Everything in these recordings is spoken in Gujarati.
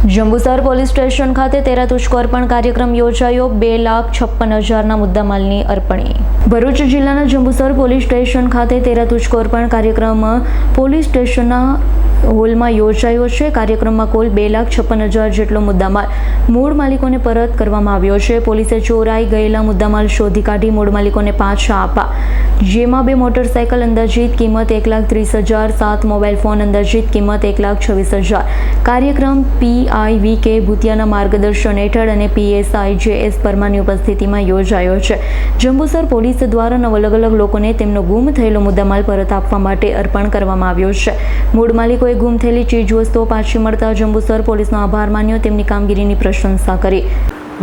જંબુસર પોલીસ સ્ટેશન ખાતે 13 તુષ્કો અર્પણ કાર્યક્રમ યોજાયો। 2,56,000ના મુદ્દામાલની અર્પણી। ભરૂચ જિલ્લાના જંબુસર પોલીસ સ્ટેશન ખાતે 13 તુષ્કો અર્પણ કાર્યક્રમ પોલીસ સ્ટેશનના હોલમાં યોજાયો છે। કાર્યક્રમમાં કુલ 2,56,000 જેટલો મુદ્દામાલ મૂળ માલિકોને પરત કરવામાં આવ્યો છે। પોલીસે ચોરાઈ ગયેલા મુદ્દામાલ શોધી કાઢી મૂળ માલિકોને પાછા આપવા, જેમાં 2 મોટરસાયકલ અંદાજિત કિંમત 1,30,000, 7 મોબાઈલ ફોન અંદાજિત કિંમત 1,26,000। કાર્યક્રમ PIVK ભૂતિયાના માર્ગદર્શન હેઠળ અને PSI JS પરમારની ઉપસ્થિતિમાં યોજાયો છે। જંબુસર પોલીસ દ્વારા અલગ અલગ લોકોને તેમનો ગુમ થયેલો મુદ્દામાલ પરત આપવા માટે અર્પણ કરવામાં આવ્યો છે। મૂળ માલિકોએ ગુમ થયેલી ચીજવસ્તુઓ પાછી મળતા જંબુસર પોલીસનો આભાર માન્યો, તેમની કામગીરીની પ્રશંસા કરી।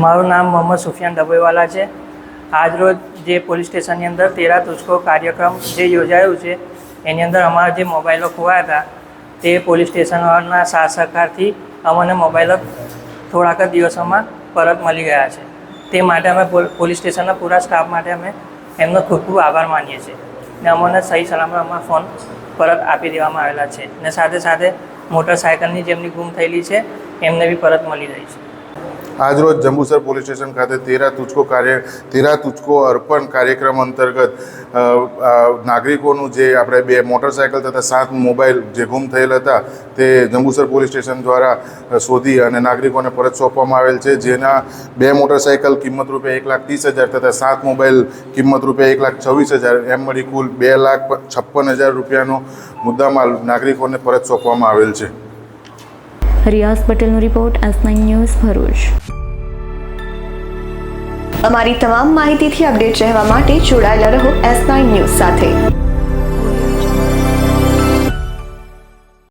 મારું નામ મોહમ્મદ સુફિયાન ડભોઈવાલા છે। આજરોજ જે પોલીસ સ્ટેશનની અંદર 13 તુષ્કો કાર્યક્રમ જે યોજાયું છે એની અંદર અમારા જે મોબાઈલો ખોવાયા હતા તે પોલીસ સ્ટેશનના સાથ સહકારથી અમને મોબાઈલો થોડાક જ દિવસોમાં પરત મળી ગયા છે। તે માટે અમે પોલીસ સ્ટેશનના પૂરા સ્ટાફ માટે અમે એમનો ખૂબ ખૂબ આભાર માનીએ છીએ ને અમને સહી સલામત અમારા ફોન પરત આપી દેવામાં આવેલા છે ને સાથે સાથે મોટરસાયકલની જેમની ગુમ થયેલી છે એમને બી પરત મળી રહી છે। આજરોજ જંબુસર પોલીસ સ્ટેશન ખાતે 13 તુષ્કો અર્પણ કાર્યક્રમ અંતર્ગત નાગરિકોનું જે આપણે 2 મોટરસાયકલ તથા 7 મોબાઈલ જે ગુમ થયેલ હતા તે જંબુસર પોલીસ સ્ટેશન દ્વારા શોધી અને નાગરિકોને પરત સોંપવામાં આવેલ છે। જેના 2 મોટરસાયકલ કિંમત રૂપિયા 1,30,000 તથા 7 મોબાઈલ કિંમત રૂપિયા 1,26,000 એમ મળી કુલ 2,56,000 રૂપિયાનો મુદ્દામાલ નાગરિકોને પરત સોંપવામાં આવેલ છે। રિયાઝ પટેલનો રિપોર્ટ, S9 ન્યૂઝ, ભરૂચ। અમારી તમામ માહિતીથી અપડેટ રહેવા માટે જોડાયેલા રહો S9 ન્યૂઝ સાથે।